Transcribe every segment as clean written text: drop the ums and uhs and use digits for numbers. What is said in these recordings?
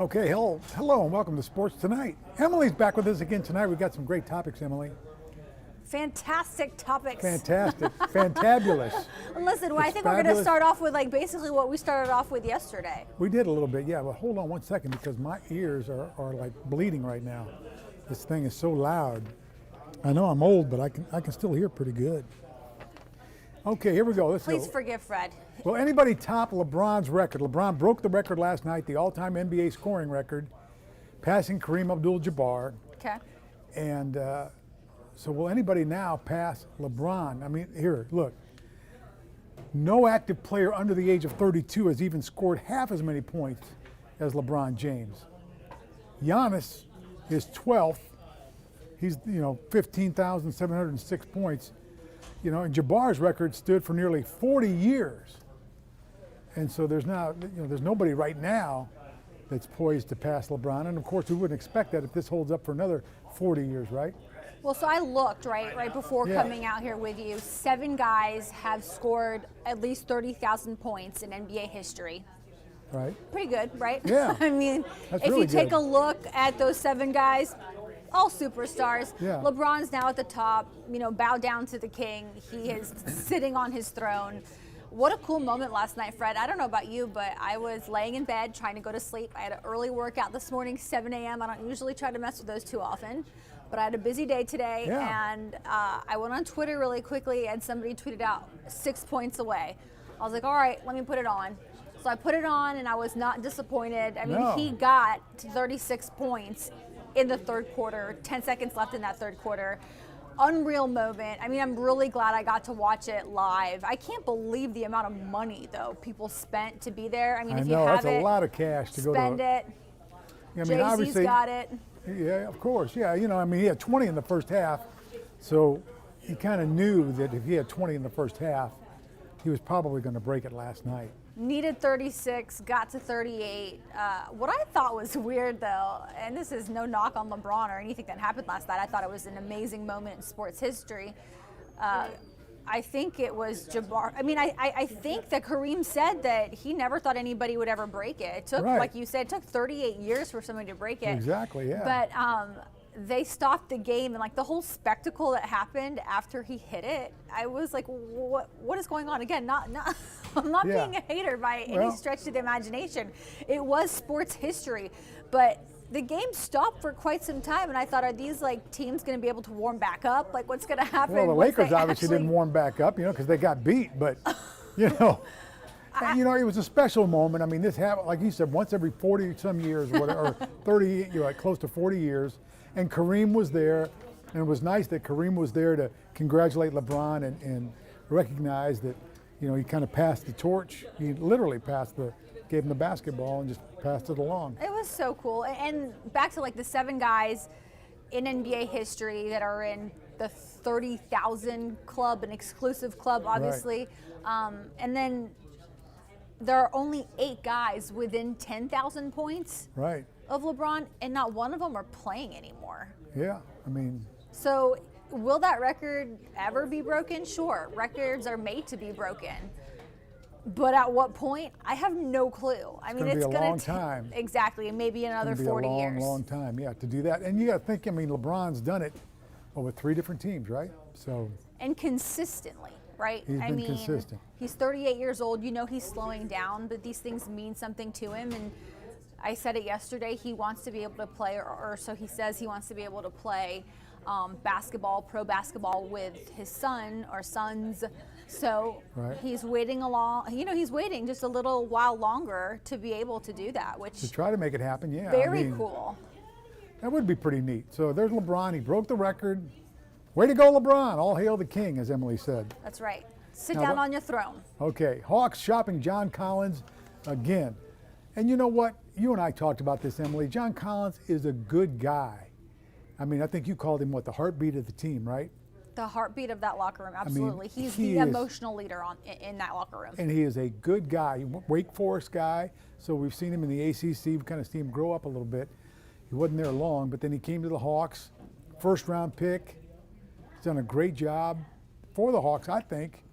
Okay, hello and welcome to Sports Tonight. Emily's back with us again tonight. We've got some great topics, Emily. Fantastic topics. Fantastic, fantabulous. Listen, I think we're going to start off with basically what we started off with yesterday. We did a little bit, yeah, but hold on one second because my ears are like bleeding right now. This thing is so loud. I know I'm old, but I can still hear pretty good. Okay, here we go. Please forgive Fred. Will anybody top LeBron's record? LeBron broke the record last night, the all-time NBA scoring record, passing Kareem Abdul-Jabbar. Okay. And so will anybody now pass LeBron? I mean, here, look. No active player under the age of 32 has even scored half as many points as LeBron James. Giannis is 12th. He's, 15,706 points. And Jabbar's record stood for nearly 40 years. And so there's nobody right now that's poised to pass LeBron. And of course, we wouldn't expect that if this holds up for another 40 years, right? Well, so I looked right before coming out here with you. 7 guys have scored at least 30,000 points in NBA history. Right. Pretty good, right? Yeah. I mean, that's if really you take good. a look at those 7 guys, all superstars. Yeah. LeBron's now at the top, bow down to the king. He is sitting on his throne. What a cool moment last night, Fred. I don't know about you, but I was laying in bed trying to go to sleep. I had an early workout this morning, 7 a.m. I don't usually try to mess with those too often, but I had a busy day today, and I went on Twitter really quickly, and somebody tweeted out 6 points away. I was like, all right, let me put it on. So I put it on, and I was not disappointed. I mean, he got to 36 points in the third quarter, 10 seconds left in that third quarter. Unreal moment. I mean, I'm really glad I got to watch it live. I can't believe the amount of money, though, people spent to be there. I mean, if you have that's a lot of cash to go to. Spend it. I mean, Jay-Z's got it. Yeah, of course. Yeah, he had 20 in the first half, so he kind of knew that if he had 20 in the first half, he was probably going to break it last night. Needed 36, got to 38. What I thought was weird, though, and this is no knock on LeBron or anything that happened last night. I thought it was an amazing moment in sports history. I think it was Jabbar. I mean, I think that Kareem said that he never thought anybody would ever break it. It took, like you said, it took 38 years for somebody to break it. Exactly, yeah. But they stopped the game, and the whole spectacle that happened after he hit it, I was like, what is going on? Again, I'm not being a hater by any stretch of the imagination. It was sports history, but the game stopped for quite some time, and I thought, are these teams going to be able to warm back up? What's going to happen? Well, the Lakers obviously didn't warm back up, because they got beat, but it was a special moment. I mean, this happened, like you said, once every 40 some years or whatever, or 30, close to 40 years. And Kareem was there, and it was nice that Kareem was there to congratulate LeBron and recognize that, he kind of passed the torch. He literally gave him the basketball and just passed it along. It was so cool. And back to the 7 guys in NBA history that are in the 30,000 club, an exclusive club, obviously. Right. And then there are only 8 guys within 10,000 points. Right. Of LeBron, and not one of them are playing anymore. Yeah, I mean. So will that record ever be broken? Sure, records are made to be broken. But at what point? I have no clue. I mean, it's going to be a long time. Exactly, maybe another 40 years. Long time, yeah, to do that. And you got to think, I mean, LeBron's done it with 3 different teams, right? So. And consistently, right? He's been consistent. He's 38 years old. He's slowing down, but these things mean something to him. And I said it yesterday, he wants to be able to play, or so he says he wants to be able to play basketball, pro basketball with his son or sons. So he's waiting he's waiting just a little while longer to be able to do that, which to try to make it happen, very cool. That would be pretty neat. So there's LeBron, he broke the record. Way to go, LeBron. All hail the king, as Emily said. That's right. Sit down on your throne. Okay, Hawks shopping John Collins again. And you know what? You and I talked about this, Emily. John Collins is a good guy. I mean, I think you called him, the heartbeat of the team, right? The heartbeat of that locker room, absolutely. I mean, he's the emotional leader in that locker room. And he is a good guy, Wake Forest guy. So we've seen him in the ACC. We've kind of seen him grow up a little bit. He wasn't there long, but then he came to the Hawks, first-round pick. He's done a great job for the Hawks, I think.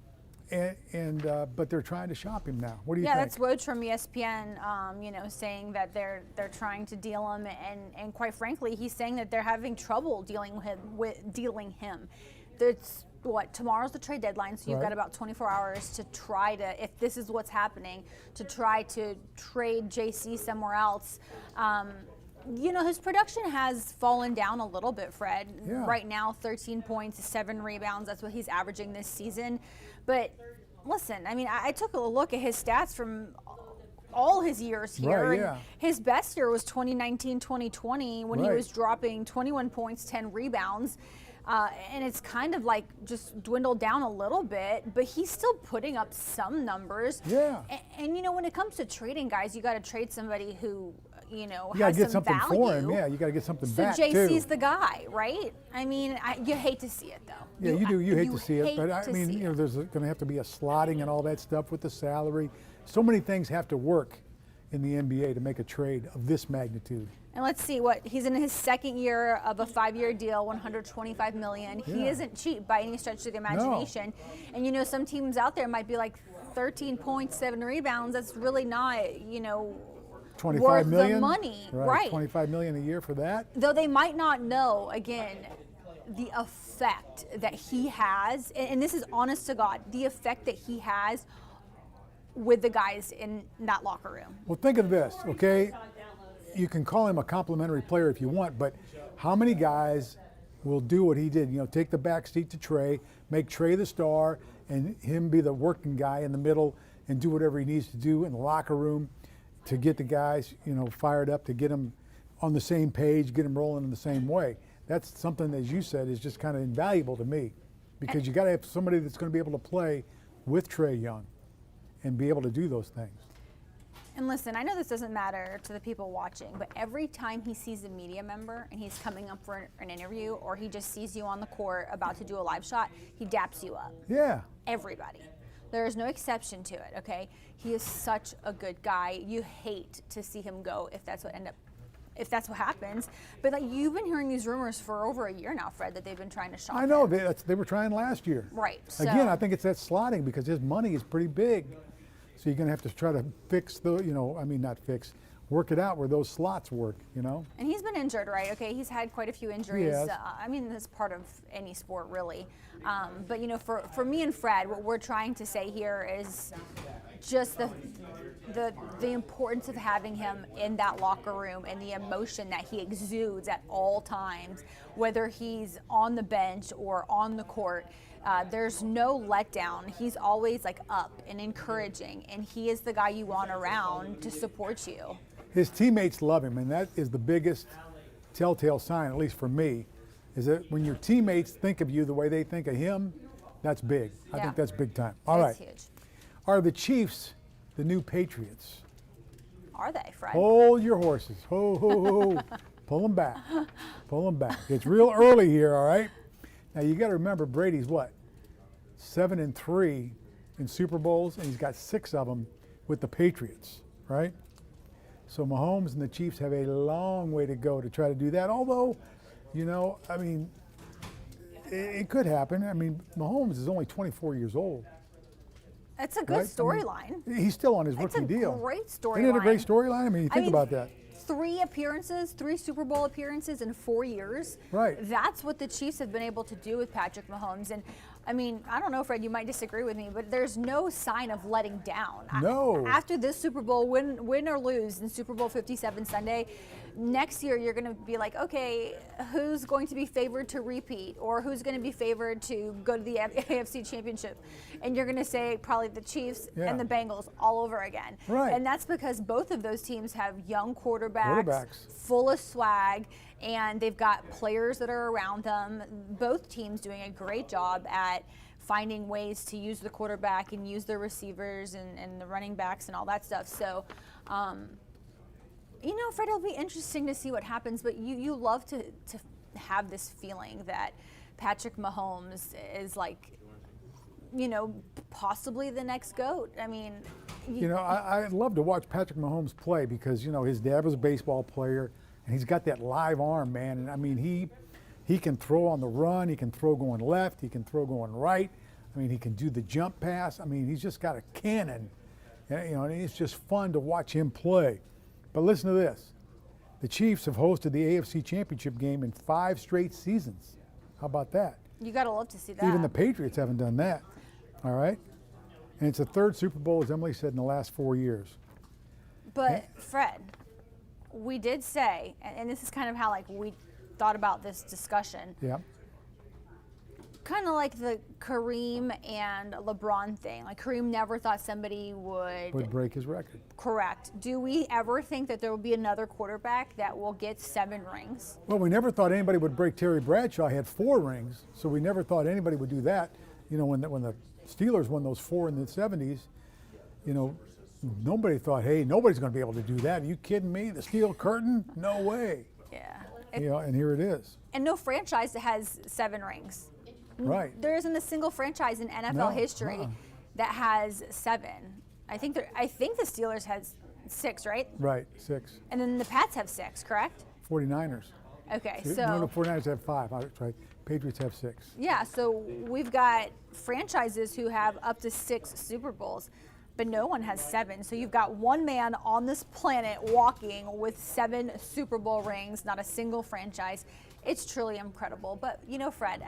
But they're trying to shop him now. What do you Yeah, think? that's Woj from ESPN, saying that they're trying to deal him, and quite frankly, he's saying that they're having trouble dealing him. That's what, tomorrow's the trade deadline, so you've got about 24 hours to try to, if this is what's happening, to try to trade JC somewhere else. His production has fallen down a little bit, Fred. Yeah. Right now, 13 points, 7 rebounds. That's what he's averaging this season. But listen, I mean, I took a look at his stats from all his years here. Right, yeah. And his best year was 2019-2020 when he was dropping 21 points, 10 rebounds. And it's kind of like just dwindled down a little bit, but he's still putting up some numbers. Yeah. And when it comes to trading guys, you got to trade somebody who, You got to has get some something value. for him. Yeah, you got to get something So back JC's too. the guy, right? I mean, you hate to see it though. Yeah, you do. You hate to see it, hate but I to mean, see it. there's going to have to be a slotting and all that stuff with the salary. So many things have to work in the NBA to make a trade of this magnitude. And let's see what he's in his second year of a 5-year deal, $125 million. He Yeah. isn't cheap by any stretch of the imagination. And some teams out there might be like 13 points, 7 rebounds. That's really not, 25 worth million, the money, right? right? 25 million a year for that. Though they might not know, again, the effect that he has, and this is honest to God, the effect that he has with the guys in that locker room. Well, think of this, okay? You can call him a complimentary player if you want, but how many guys will do what he did? Take the back seat to Trey, make Trey the star, and him be the working guy in the middle and do whatever he needs to do in the locker room to get the guys, fired up, to get them on the same page, get them rolling in the same way. That's something, as you said, is just kind of invaluable to me, because you got to have somebody that's going to be able to play with Trey Young and be able to do those things. And listen, I know this doesn't matter to the people watching, but every time he sees a media member and he's coming up for an interview, or he just sees you on the court about to do a live shot, he daps you up. Yeah. Everybody. There is no exception to it, okay? He is such a good guy. You hate to see him go if that's what happens. But you've been hearing these rumors for over a year now, Fred, that they've been trying to shop I know, him. they were trying last year. Right. Again, I think it's that slotting, because his money is pretty big. So you're going to have to try to fix work it out where those slots work, And he's been injured, right? Okay, he's had quite a few injuries. Yes. That's part of any sport, really. But for me and Fred, what we're trying to say here is just the importance of having him in that locker room and the emotion that he exudes at all times, whether he's on the bench or on the court. There's no letdown. He's always up and encouraging, and he is the guy you want around to support you. His teammates love him, and that is the biggest telltale sign, at least for me, is that when your teammates think of you the way they think of him, that's big. I think that's big time. All right. It's huge. Are the Chiefs the new Patriots? Are they, Fred? Hold your horses. Ho, ho, ho. Pull them back. Pull them back. It's real early here, all right? Now, you got to remember, Brady's 7-3 in Super Bowls, and he's got 6 of them with the Patriots, right? So Mahomes and the Chiefs have a long way to go to try to do that. Although, it could happen. Mahomes is only 24 years old. That's a good storyline. He's still on his rookie deal. It's a great storyline. Isn't it a great storyline? Think about that. 3 Super Bowl appearances in 4 years. Right. That's what the Chiefs have been able to do with Patrick Mahomes. And I don't know, Fred, you might disagree with me, but there's no sign of letting down. No. After this Super Bowl, win or lose in Super Bowl 57 Sunday, next year you're going to be like, okay, who's going to be favored to repeat, or who's going to be favored to go to the AFC Championship? And you're going to say probably the Chiefs and the Bengals all over again. Right. And that's because both of those teams have young quarterbacks. Full of swag, and they've got players that are around them. Both teams doing a great job at finding ways to use the quarterback and use their receivers and the running backs and all that stuff. So, Fred, it'll be interesting to see what happens, but you love to have this feeling that Patrick Mahomes is possibly the next GOAT. I'd love to watch Patrick Mahomes play because, his dad was a baseball player, and he's got that live arm, man. And he can throw on the run, he can throw going left, he can throw going right. I mean, he can do the jump pass. I mean, he's just got a cannon. And, and it's just fun to watch him play. But listen to this. The Chiefs have hosted the AFC Championship game in 5 straight seasons. How about that? You got to love to see that. Even the Patriots haven't done that. All right? And it's the 3rd Super Bowl, as Emily said, in the last 4 years. But, Fred, we did say, and this is kind of how we thought about this discussion. Yeah. Kind of like the Kareem and LeBron thing. Like, Kareem never thought somebody would break his record. Correct. Do we ever think that there will be another quarterback that will get 7 rings? Well, we never thought anybody would break Terry Bradshaw. He had 4 rings, so we never thought anybody would do that. When the Steelers won those 4 in the 70s, nobody thought, hey, nobody's going to be able to do that. Are you kidding me? The steel curtain? No way. Yeah. And here it is. And no franchise has 7 rings. Right. There isn't a single franchise in NFL history that has 7. I think the Steelers has 6, right? Right, 6. And then the Pats have 6, correct? 49ers. Okay, No, the 49ers have 5. That's right. Patriots have 6. Yeah, so we've got franchises who have up to 6 Super Bowls, but no one has 7. So you've got one man on this planet walking with 7 Super Bowl rings, not a single franchise. It's truly incredible. But, Fred,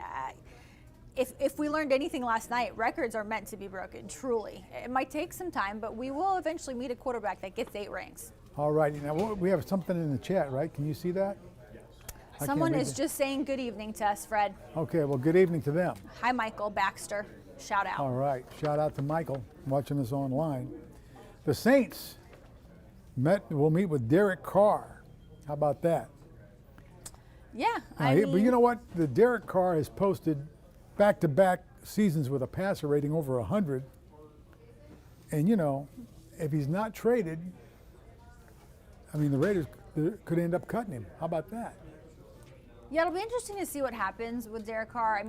if we learned anything last night, records are meant to be broken, truly. It might take some time, but we will eventually meet a quarterback that gets 8 rings. All right. Now, we have something in the chat, right? Can you see that? Someone is just saying good evening to us, Fred. Okay, well, good evening to them. Hi, Michael Baxter. Shout out. All right. Shout out to Michael watching us online. The Saints will meet with Derek Carr. How about that? Yeah. But you know what? The Derek Carr has posted back-to-back seasons with a passer rating over 100. And, if he's not traded, the Raiders could end up cutting him. How about that? Yeah, it'll be interesting to see what happens with Derek Carr.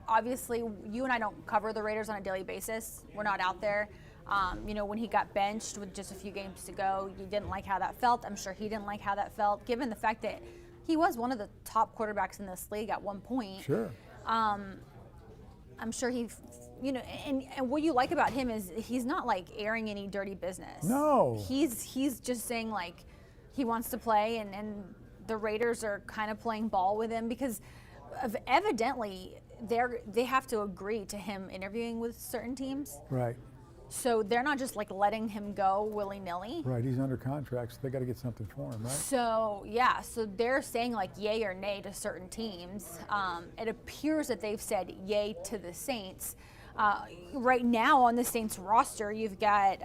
Obviously, you and I don't cover the Raiders on a daily basis. We're not out there. When he got benched with just a few games to go, you didn't like how that felt. I'm sure he didn't like how that felt, given the fact that he was one of the top quarterbacks in this league at one point. Sure. I'm sure and what you like about him is he's not airing any dirty business. No. He's just saying he wants to play, and the Raiders are kind of playing ball with him because evidently they have to agree to him interviewing with certain teams. Right. So they're not just letting him go willy-nilly. Right, he's under contract, so they got to get something for him, right? So yeah, so they're saying yay or nay to certain teams. It appears that they've said yay to the Saints. Right now on the Saints roster, you've got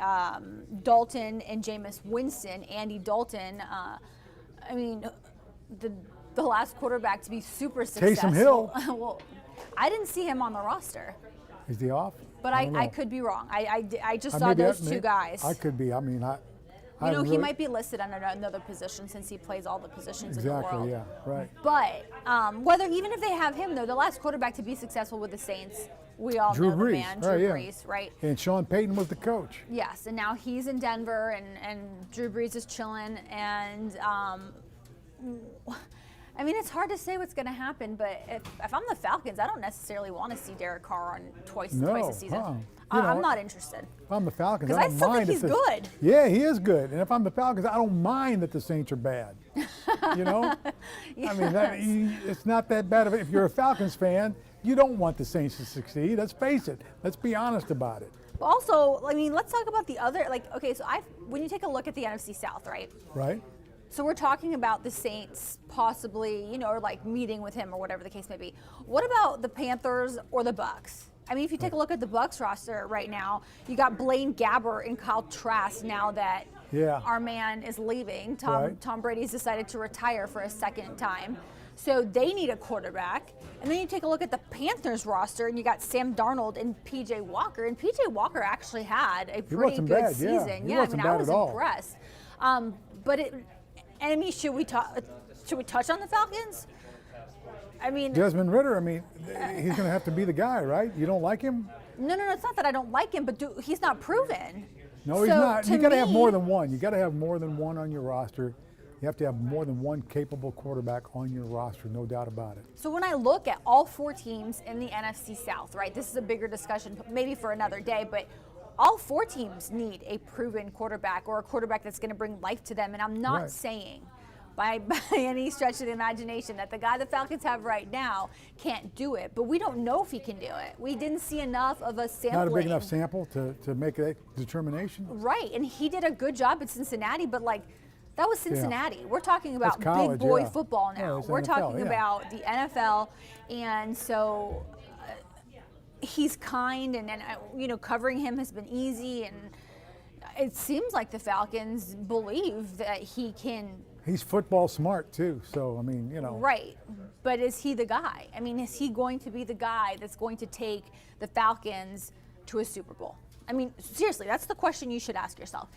Dalton and Jameis Winston. Andy Dalton, the last quarterback to be super successful. Taysom Hill. Well, I didn't see him on the roster. Is he off? But I could be wrong. I just saw those 2 guys. I could be. He might be listed on another position since he plays all the positions in the world. Exactly, yeah, right. But even if they have him, though, the last quarterback to be successful with the Saints, we all know the man, Drew Brees, right? And Sean Payton was the coach. Yes, and now he's in Denver, and Drew Brees is chilling. And, it's hard to say what's going to happen, but if I'm the Falcons, I don't necessarily want to see Derek Carr on twice a season. I'm not interested. If I'm the Falcons, I don't mind. Because I still think he's good. Yeah, he is good. And if I'm the Falcons, I don't mind that the Saints are bad. Yes. It's not that bad of it. If you're a Falcons fan, you don't want the Saints to succeed. Let's face it. Let's be honest about it. But also, let's talk about the other. When you take a look at the NFC South, right? Right. So we're talking about the Saints possibly, or meeting with him or whatever the case may be. What about the Panthers or the Bucks? If you take a look at the Bucks roster right now, you got Blaine Gabbert and Kyle Trask now that our man is leaving. Tom Brady's decided to retire for a second time. So they need a quarterback. And then you take a look at the Panthers roster, and you got Sam Darnold and P.J. Walker. And P.J. Walker actually had a pretty good season. I was impressed. Should we touch on the Falcons? Desmond Ridder, he's going to have to be the guy, right? You don't like him? No, it's not that I don't like him, but he's not proven. No, he's not. You got to have more than one. You got to have more than one on your roster You have to have more than one capable quarterback on your roster, no doubt about it. So when I look at all 4 teams in the NFC South, right, this is a bigger discussion, maybe for another day, but all 4 teams need a proven quarterback or a quarterback that's going to bring life to them. And I'm not saying by any stretch of the imagination that the guy the Falcons have right now can't do it, but we don't know if he can do it. We didn't see enough of a sampling. Not a big enough sample to make a determination. Right, and he did a good job at Cincinnati, but like, that was Cincinnati. Yeah. We're talking about college, big boy football now. Yeah, we're NFL, talking about the NFL, and so he's kind, and you know, covering him has been easy, and it seems like the Falcons believe that he can. He's football smart too, so I mean, you know. Right, but is he the guy? I mean, is he going to be the guy that's going to take the Falcons to a Super Bowl? I mean, seriously, that's the question you should ask yourself.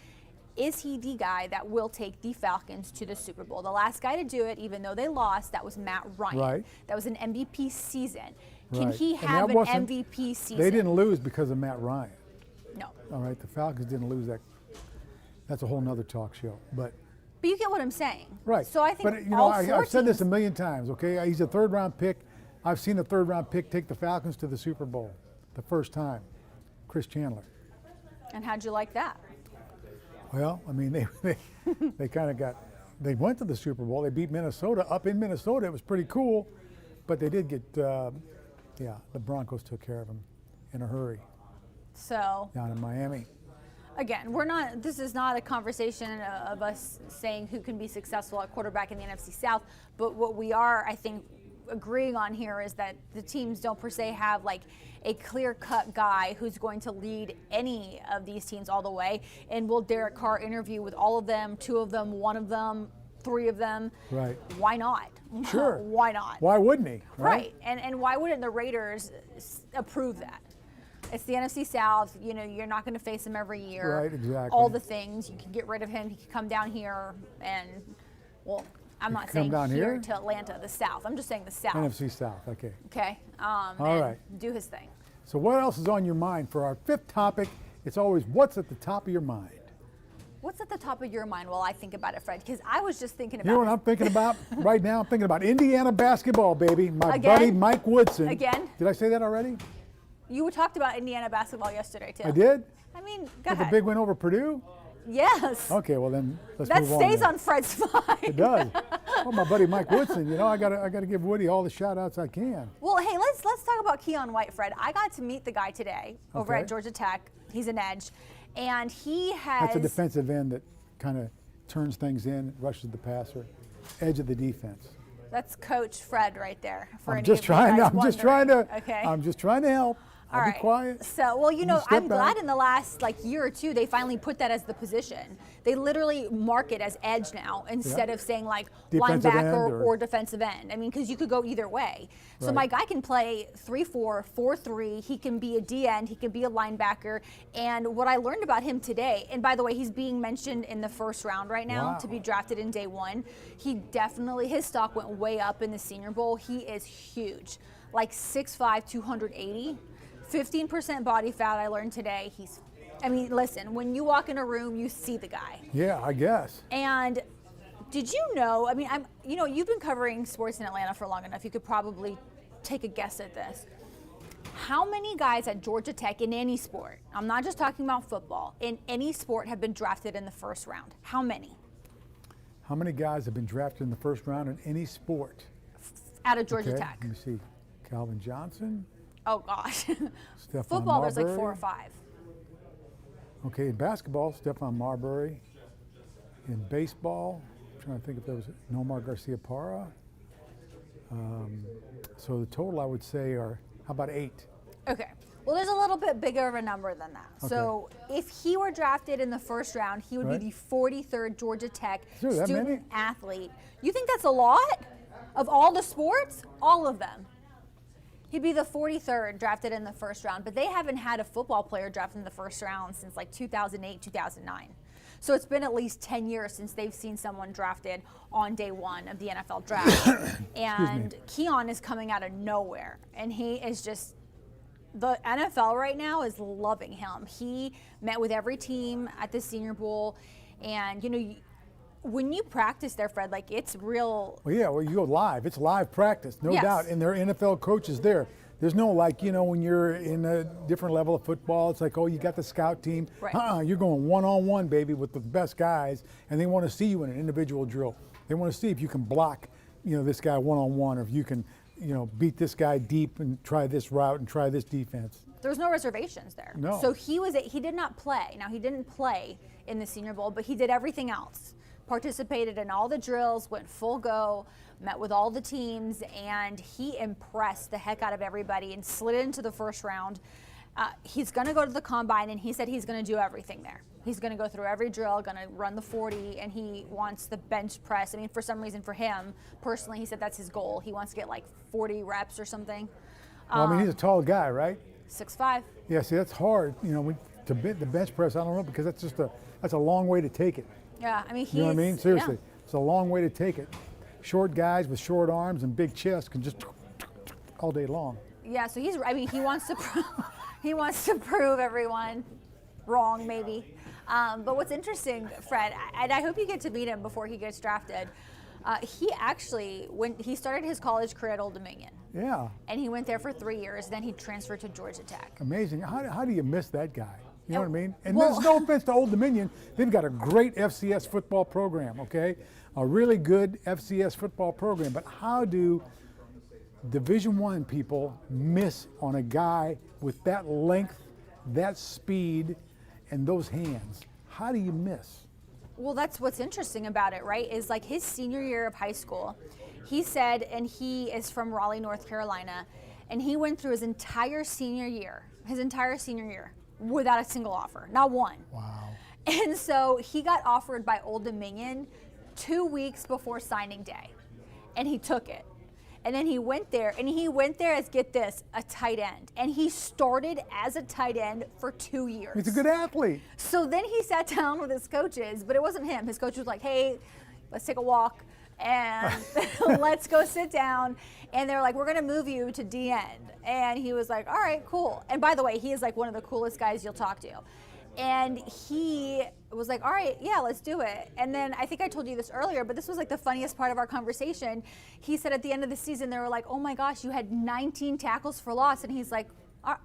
Is he the guy that will take the Falcons to the Super Bowl? The last guy to do it, even though they lost, that was Matt Ryan. Right. That was an MVP season. Can Right. he have an MVP season? They didn't lose because of Matt Ryan. No. All right, the Falcons didn't lose that. That's a whole nother talk show, but you get what I'm saying. right. So I think but, you know, I've said this a teams, million times, okay? He's a third-round pick. I've seen a third-round pick take the Falcons to the Super Bowl the first time, Chris Chandler. And how'd you like that? Well, I mean, they kind of they went to the Super Bowl. They beat Minnesota up in Minnesota. It was pretty cool, but they did get, the Broncos took care of them in a hurry. So down in Miami. Again, this is not a conversation of us saying who can be successful at quarterback in the NFC South, but what we are, I think, agreeing on here is that the teams don't per se have like a clear-cut guy who's going to lead any of these teams all the way. And will Derek Carr interview with all of them, 2 of them, 1 of them, 3 of them? Right. Why not? Sure. Why not? Why wouldn't he? Right. And why wouldn't the Raiders approve that? It's the NFC South. You know, you're not going to face him every year. Right, exactly. All the things. You can get rid of him. He can come down here and, well, I'm not saying down here to Atlanta, the South. I'm just saying the South. NFC South, okay. Okay. All right. Do his thing. So what else is on your mind for our 5th topic? It's always what's at the top of your mind. What's at the top of your mind while I think about it, Fred? Because I was just thinking about You know what I'm thinking about right now? I'm thinking about Indiana basketball, baby. My Again? buddy Mike Woodson. Again? Did I say that already? You talked about Indiana basketball yesterday, too. I did? I mean, go With ahead. a big win over Purdue? Yes. Okay, well then let's That move on. stays then. on Fred's mind. It does. Well, my buddy Mike Woodson, you know, I gotta give Woody all the shout outs I can. Well, hey, let's talk about Keion White, Fred. I got to meet the guy today over Okay. at Georgia Tech. He's an edge, and he has. That's a defensive end that kind of turns things in, rushes the passer, edge of the defense. That's Coach Fred right there. For I'm just trying to. Okay. I'm just trying to help. All I'll right. be quiet. So, well, you know, step I'm back. glad in the last year or two they finally put that as the position. They literally mark it as edge now instead of saying like Defensive linebacker end or defensive end. I mean, because you could go either way. So Right. my guy can play 3-4, 4-3. He can be a D end. He can be a linebacker. And what I learned about him today, and by the way, he's being mentioned in the first round right now Wow. to be drafted in day 1. He definitely, his stock went way up in the Senior Bowl. He is huge, like 6'5", 280. 15% body fat, I learned today. I mean, listen, when you walk in a room, you see the guy. Yeah, I guess. And did you know, I mean, you've been covering sports in Atlanta for long enough, you could probably take a guess at this. How many guys at Georgia Tech in any sport, I'm not just talking about football, in any sport have been drafted in the first round? How many? How many guys have been drafted in the first round in any sport? Out of Georgia Okay, Tech. let me see. Calvin Johnson. Oh, gosh. Stephon Football, there's like Marbury. 4 or 5. Okay, in basketball, Stephon Marbury. In baseball, I'm trying to think if there was Nomar Garcia-Parra. So the total I would say are, how about 8? Okay. Well, there's a little bit bigger of a number than that. Okay. So if he were drafted in the first round, he would Right. be the 43rd Georgia Tech Sure, that student many? athlete. You think that's a lot? Of all the sports? All of them. He'd be the 43rd drafted in the first round, but they haven't had a football player drafted in the first round since like 2008, 2009. So it's been at least 10 years since they've seen someone drafted on day 1 of the NFL draft. And Keion is coming out of nowhere, and he is just, the NFL right now is loving him. He met with every team at the Senior Bowl, and you know, When you practice there, Fred, like it's real. Well, yeah, well, you go live. It's live practice, no Yes. doubt. And there are NFL coaches there. There's no like, when you're in a different level of football, it's like, oh, you got the scout team. Right. You're going one-on-one, baby, with the best guys, and they want to see you in an individual drill. They want to see if you can block, this guy one-on-one, or if you can, beat this guy deep and try this route and try this defense. There's no reservations there. No. So he did not play. Now, he didn't play in the Senior Bowl, but he did everything else. Participated in all the drills, went full go, met with all the teams, and he impressed the heck out of everybody and slid into the first round. He's going to go to the combine, and he said he's going to do everything there. He's going to go through every drill, going to run the 40, and he wants the bench press. I mean, for some reason, for him, personally, he said that's his goal. He wants to get like 40 reps or something. Well, I mean, he's a tall guy, right? 6'5". Yeah, see, that's hard, to the bench press. I don't know, because that's a long way to take it. Yeah, I mean, You know what I mean? Seriously, yeah. it's a long way to take it. Short guys with short arms and big chests can just all day long. Yeah, so he wants to he wants to prove everyone wrong, maybe. But what's interesting, Fred, and I hope you get to meet him before he gets drafted. He actually, when he started his college career at Old Dominion. Yeah. And he went there for 3 years. Then he transferred to Georgia Tech. Amazing. How do you miss that guy? You know what I mean? And Well- there's no offense to Old Dominion. They've got a great FCS football program, okay? A really good FCS football program. But how do Division I people miss on a guy with that length, that speed, and those hands? How do you miss? Well, that's what's interesting about it, right? Is like his senior year of high school, he said, and he is from Raleigh, North Carolina, and he went through his entire senior year without a single offer, not one. Wow. And so he got offered by Old Dominion 2 weeks before signing day, and he took it. And then he went there as, get this, a tight end. And he started as a tight end for 2 years. He's a good athlete. So then he sat down with his coaches, but it wasn't him. His coach was like, hey, let's take a walk and let's go sit down. And they're like, we're going to move you to D end. And he was like, all right, cool. And by the way, he is like one of the coolest guys you'll talk to. And he was like, all right, yeah, let's do it. And then I think I told you this earlier, but this was like the funniest part of our conversation. He said at the end of the season, they were like, oh my gosh, you had 19 tackles for loss. And he's like, all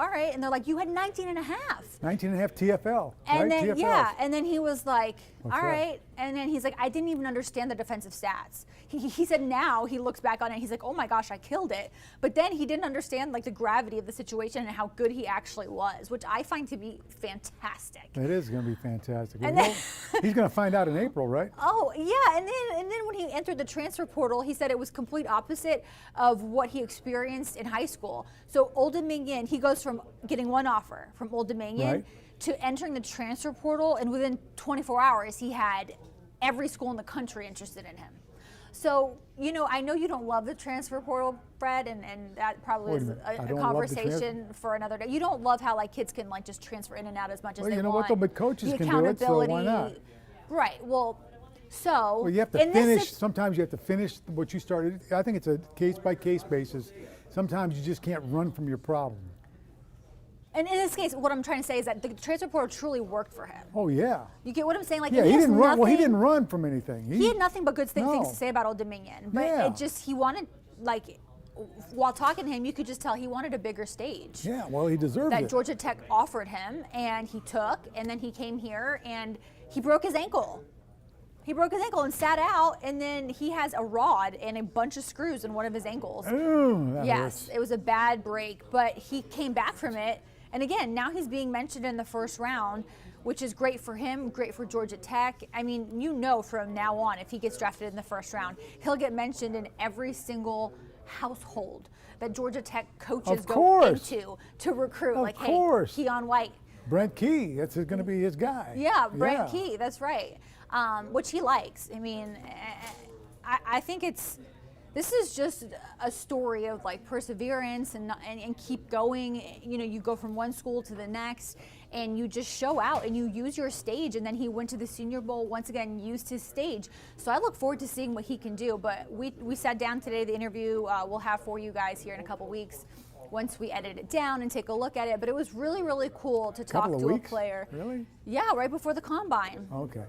right. And they're like, you had 19 and a half. 19 and a half TFL, And right? then, TFLs. yeah, and then he was like, What's all that? right. And then he's like, I didn't even understand the defensive stats. He said now he looks back on it, he's like, oh my gosh, I killed it. But then he didn't understand like the gravity of the situation and how good he actually was, which I find to be fantastic. It is going to be fantastic. And Well, then- he's going to find out in April, right? Oh yeah, and then when he entered the transfer portal, he said it was complete opposite of what he experienced in high school. So Old Dominion, he goes from getting one offer from Old Dominion Right. to entering the transfer portal, and within 24 hours, he had every school in the country interested in him. So, I know you don't love the transfer portal, Fred, and that probably Wait a is minute, I a don't love the conversation for another day. You don't love how like kids can like just transfer in and out as much as Well, they you know want. what, though, but coaches The can do it, so why not? accountability. Right. Well, so Well, you have to in this finish. sit- Sometimes you have to finish what you started. I think it's a case-by-case basis. Sometimes you just can't run from your problem. And in this case, what I'm trying to say is that the transfer portal truly worked for him. Oh, yeah. You get what I'm saying? Like, Yeah, he he has didn't run. Well, he nothing- didn't run from anything. He had nothing but good things No. to say about Old Dominion. But Yeah. it just, he wanted, like, while talking to him, you could just tell he wanted a bigger stage. Yeah, well, he deserved That it. Georgia Tech offered him, and he took, and then he came here, and he broke his ankle. He broke his ankle and sat out, and then he has a rod and a bunch of screws in one of his ankles. Ooh, that Yes, hurts. it was a bad break, but he came back from it. And again, now he's being mentioned in the first round, which is great for him, great for Georgia Tech. I mean, from now on, if he gets drafted in the first round, he'll get mentioned in every single household that Georgia Tech coaches Of go course. into to recruit. Of like, course. hey, Keion White. Brent Key, that's going to be his guy. Yeah, Brent Key, that's right. Which he likes. I mean, I think this is just a story of like perseverance and keep going. You go from one school to the next and you just show out and you use your stage. And then he went to the Senior Bowl, once again, used his stage. So I look forward to seeing what he can do. But we sat down today, the interview we'll have for you guys here in a couple weeks once we edit it down and take a look at it. But it was really, really cool to talk Couple of to weeks? a player. Really? Yeah, right before the combine. Okay.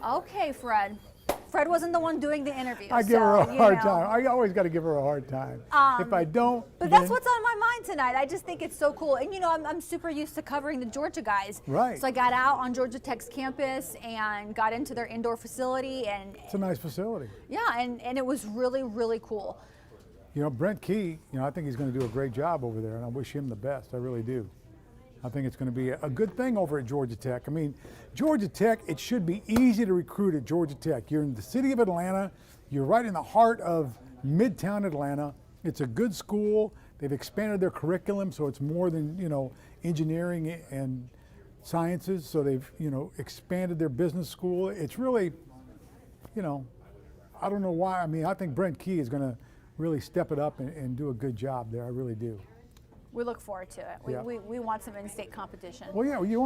Okay, Fred. Fred wasn't the one doing the interview. I give her a hard know. time. I always got to give her a hard time. If I don't, But then- that's what's on my mind tonight. I just think it's so cool. And, I'm super used to covering the Georgia guys. Right. So I got out on Georgia Tech's campus and got into their indoor facility. And it's a nice facility. yeah, and it was really, really cool. Brent Key, I think he's going to do a great job over there, and I wish him the best. I really do. I think it's going to be a good thing over at Georgia Tech. I mean, Georgia Tech, it should be easy to recruit at Georgia Tech. You're in the city of Atlanta. You're right in the heart of Midtown Atlanta. It's a good school. They've expanded their curriculum, so it's more than, engineering and sciences. So they've, expanded their business school. It's really, I don't know why. I mean, I think Brent Key is going to really step it up and do a good job there. I really do. We look forward to it. Yeah. We want some in-state competition. Well, yeah, you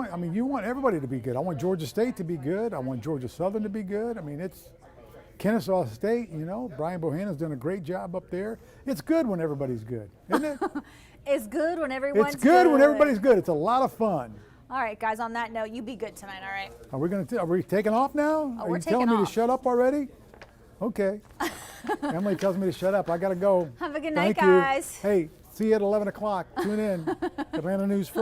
want everybody to be good. I want Georgia State to be good. I want Georgia Southern to be good. I mean, it's Kennesaw State, Brian Bohannon's done a great job up there. It's good when everybody's good, isn't it? It's good when everyone's It's good when everybody's good. It's a lot of fun. All right, guys, on that note, you be good tonight, all right? Are we taking off now? Are we're you telling taking me off. to shut up already? Okay. Emily tells me to shut up. I got to go. Have a good night, Thank you. guys. Hey, see you at 11 o'clock. Tune in. Atlanta News First.